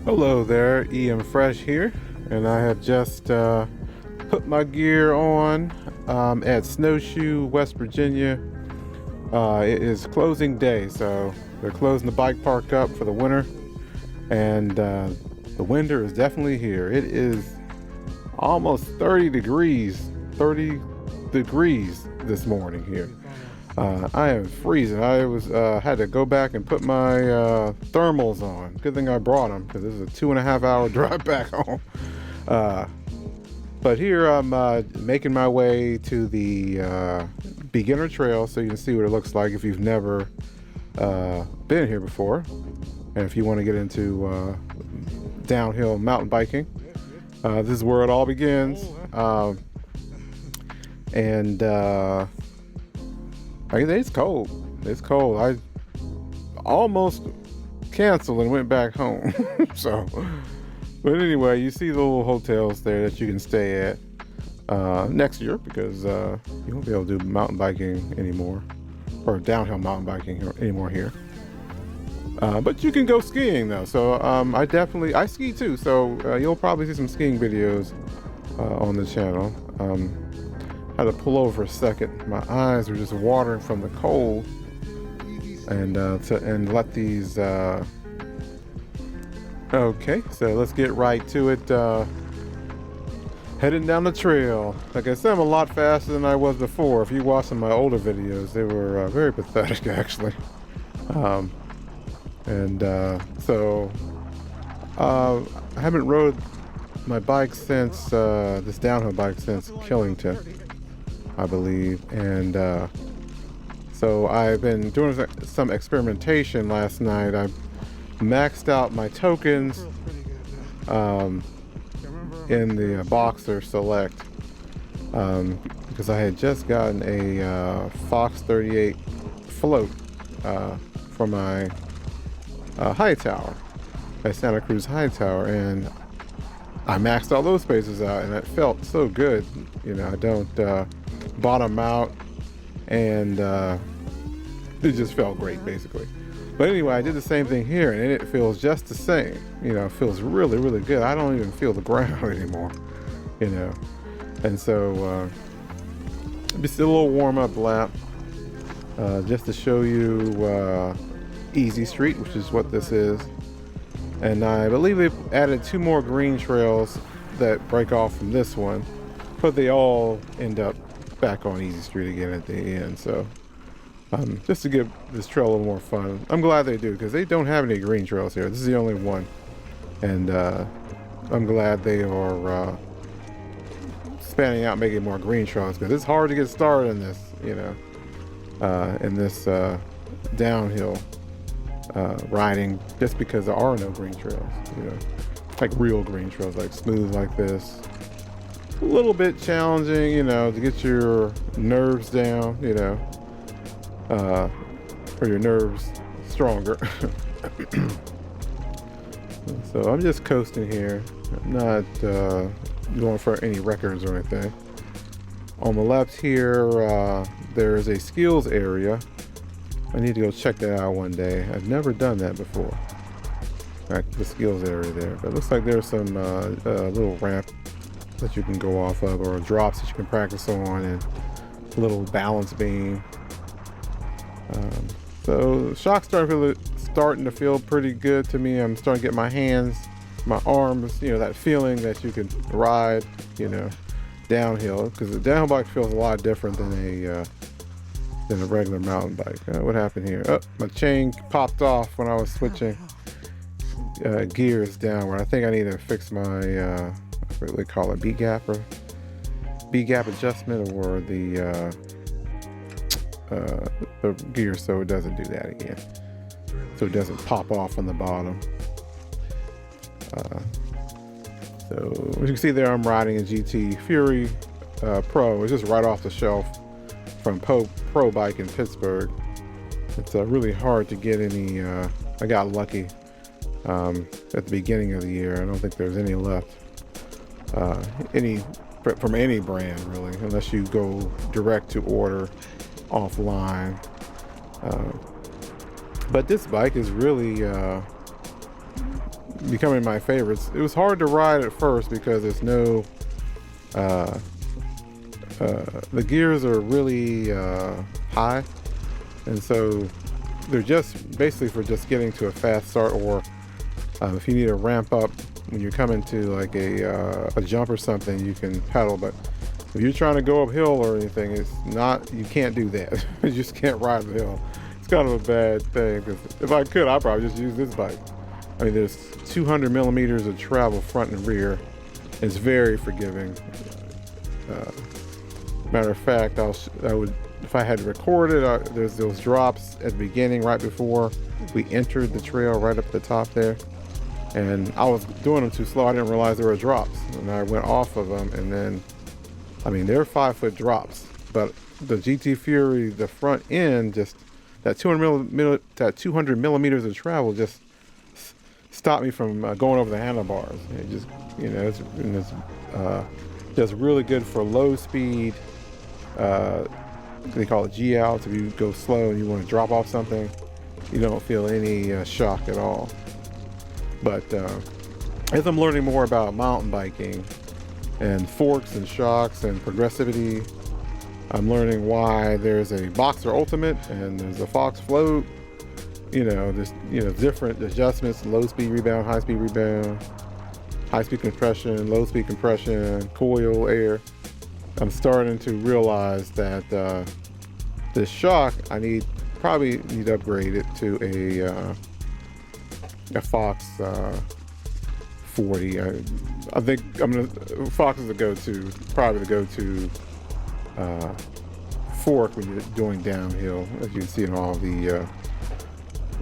Hello there, EM Fresh here, and I have just put my gear on at Snowshoe, West Virginia. It is closing day, so they're closing the bike park up for the winter, and the winter is definitely here. It is almost 30 degrees this morning here. I am freezing. I was had to go back and put my thermals on. Good thing I brought them because this is a 2.5 hour drive back home. But here I'm making my way to the beginner trail so you can see what it looks like if you've never been here before, and if you want to get into downhill mountain biking. This is where it all begins, and it's cold. It's cold. I almost canceled and went back home. But anyway, you see the little hotels there that you can stay at next year because you won't be able to do mountain biking anymore, or downhill mountain biking anymore here. But you can go skiing though. So I ski too. So you'll probably see some skiing videos on the channel. Had to pull over for a second. My eyes were just watering from the cold, and let these. Okay, so let's get right to it. Heading down the trail. Like I said, I'm a lot faster than I was before. If you watch some of my older videos, they were very pathetic actually. I haven't rode my bike since this downhill bike since Killington, I believe, and so I've been doing some experimentation. Last night I maxed out my tokens in the Boxer Select because I had just gotten a Fox 38 float for my high tower, my Santa Cruz high tower, and I maxed all those spaces out, and it felt so good. You know, I don't bottom out, and it just felt great basically. But anyway, I did the same thing here, and it feels just the same. You know, it feels really, really good. I don't even feel the ground anymore, you know. And so just a little warm-up lap just to show you Easy Street, which is what this is. And I believe they've added 2 more green trails that break off from this one, but they all end up back on Easy Street again at the end. So just to give this trail a little more fun. I'm glad they do, because they don't have any green trails here. This is the only one, and I'm glad they are spanning out, making more green trails, because it's hard to get started in this, you know, in this downhill riding, just because there are no green trails, you know, like real green trails, like smooth like this. A little bit challenging, you know, to get your nerves down, you know, or your nerves stronger. So I'm just coasting here. I'm not going for any records or anything. On the left here, there's a skills area. I need to go check that out one day. I've never done that before. Like the skills area there. But it looks like there's some little ramp that you can go off of, or drops that you can practice on, and a little balance beam. So the shock's starting to feel pretty good to me. I'm starting to get my hands, my arms, you know, that feeling that you can ride, you know, downhill, because the downhill bike feels a lot different than a regular mountain bike. What happened here? Oh, my chain popped off when I was switching gears downward. I think I need to fix my what they call it, B-gap adjustment, or the gear, so it doesn't do that again, so it doesn't pop off on the bottom. So as you can see there, I'm riding a GT Fury Pro. It's just right off the shelf from Pro Bike in Pittsburgh. It's really hard to get any. I got lucky at the beginning of the year. I don't think there's any left, from any brand really, unless you go direct to order offline. But this bike is really becoming my favorites. It was hard to ride at first because there's no the gears are really high, and so they're just basically for just getting to a fast start, or if you need to ramp up when you're coming to like a jump or something, you can pedal. But if you're trying to go uphill or anything, it's not, you can't do that. You just can't ride the hill. It's kind of a bad thing, because if I could, I'd probably just use this bike. I mean, there's 200 millimeters of travel front and rear. It's very forgiving. Matter of fact, I would, if I had recorded, there's those drops at the beginning, right before we entered the trail, right up at the top there. And I was doing them too slow. I didn't realize there were drops, and I went off of them. And then, I mean, they're 5-foot drops, but the GT Fury, the front end, just that 200 millimeters of travel just stopped me from going over the handlebars. It just, you know, it's just really good for low speed. They call it G outs. If you go slow and you want to drop off something, you don't feel any shock at all. But as I'm learning more about mountain biking and forks and shocks and progressivity, I'm learning why there's a Boxer Ultimate and there's a Fox Float. You know, there's, you know, different adjustments: low speed rebound, high speed rebound, high speed compression, low speed compression, coil, air. I'm starting to realize that this shock, I probably need to upgrade it to a Fox 40. I think Fox is the go-to, probably the go-to fork when you're doing downhill, as you can see in all the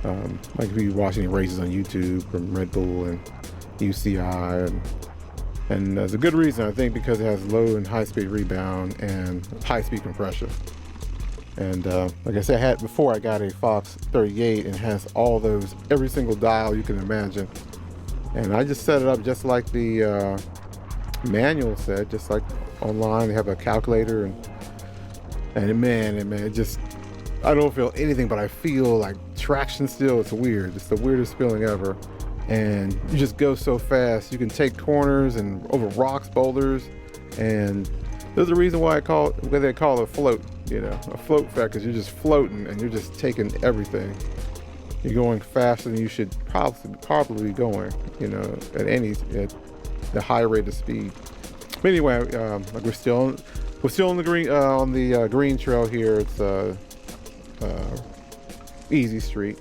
like if you're watching races on YouTube from Red Bull and UCI, and there's a good reason, I think, because it has low and high speed rebound and high speed compression. And like I said, before I got a Fox 38, and has all those, every single dial you can imagine. And I just set it up just like the manual said, just like online. They have a calculator, and man, it just, I don't feel anything, but I feel like traction still. It's weird. It's the weirdest feeling ever. And you just go so fast. You can take corners and over rocks, boulders, and there's a reason why they call it a float. You know, a float factor, because you're just floating and you're just taking everything. You're going faster than you should probably be going. You know, at the high rate of speed. But anyway, like we're still on the green trail here. It's Easy Street.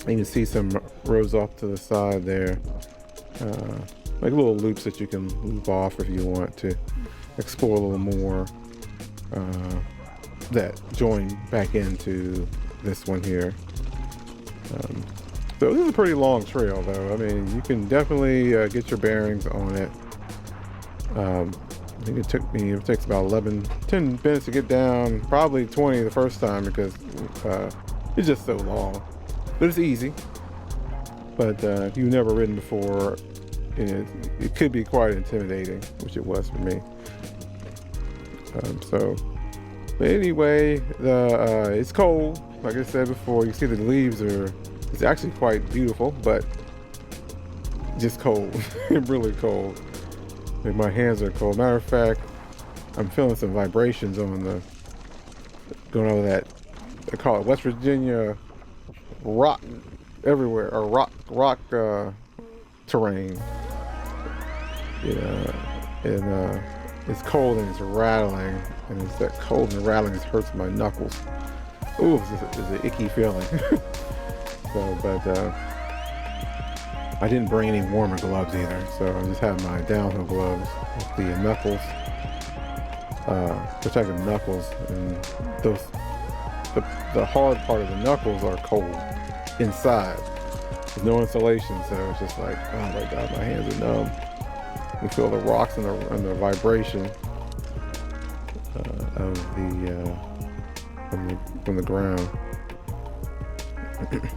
You can see some roads off to the side there, like little loops that you can loop off if you want to explore a little more. That join back into this one here. So this is a pretty long trail, though. I mean, you can definitely get your bearings on it. I think it takes about 10 minutes to get down, probably 20 the first time, because it's just so long. But it's easy. But if you've never ridden before, it could be quite intimidating, which it was for me. But anyway, it's cold. Like I said before, you see the leaves it's actually quite beautiful, but just cold. Really cold. Like my hands are cold. Matter of fact, I'm feeling some vibrations going over that, they call it West Virginia rock everywhere, or rock terrain. Yeah, and it's cold and it's rattling, and it's that cold and rattling just hurts my knuckles. Ooh, it's an icky feeling. But I didn't bring any warmer gloves either, so I just have my downhill gloves with the knuckles, protective knuckles, and the hard part of the knuckles are cold inside. There's no insulation, so it's just like, oh my god, my hands are numb. You feel the rocks and the vibration of from the ground.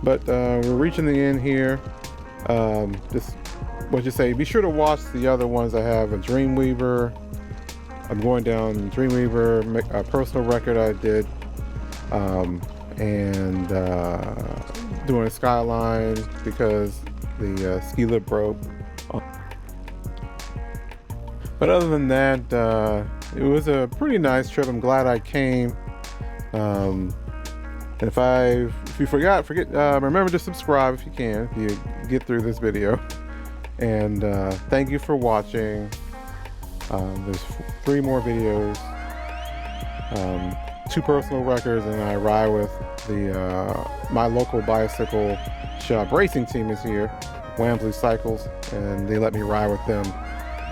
But we're reaching the end here. Just what you say, be sure to watch the other ones. I have a Dreamweaver. I'm going down Dreamweaver, a personal record I did, and doing a Skyline, because the ski lip broke. But other than that, it was a pretty nice trip. I'm glad I came. And if you forget, remember to subscribe if you can, if you get through this video. And thank you for watching. There's 3 more videos, 2 personal records, and I ride with my local bicycle shop racing team is here, Wamsley Cycles, and they let me ride with them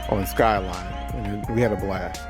on Skyline, and we had a blast.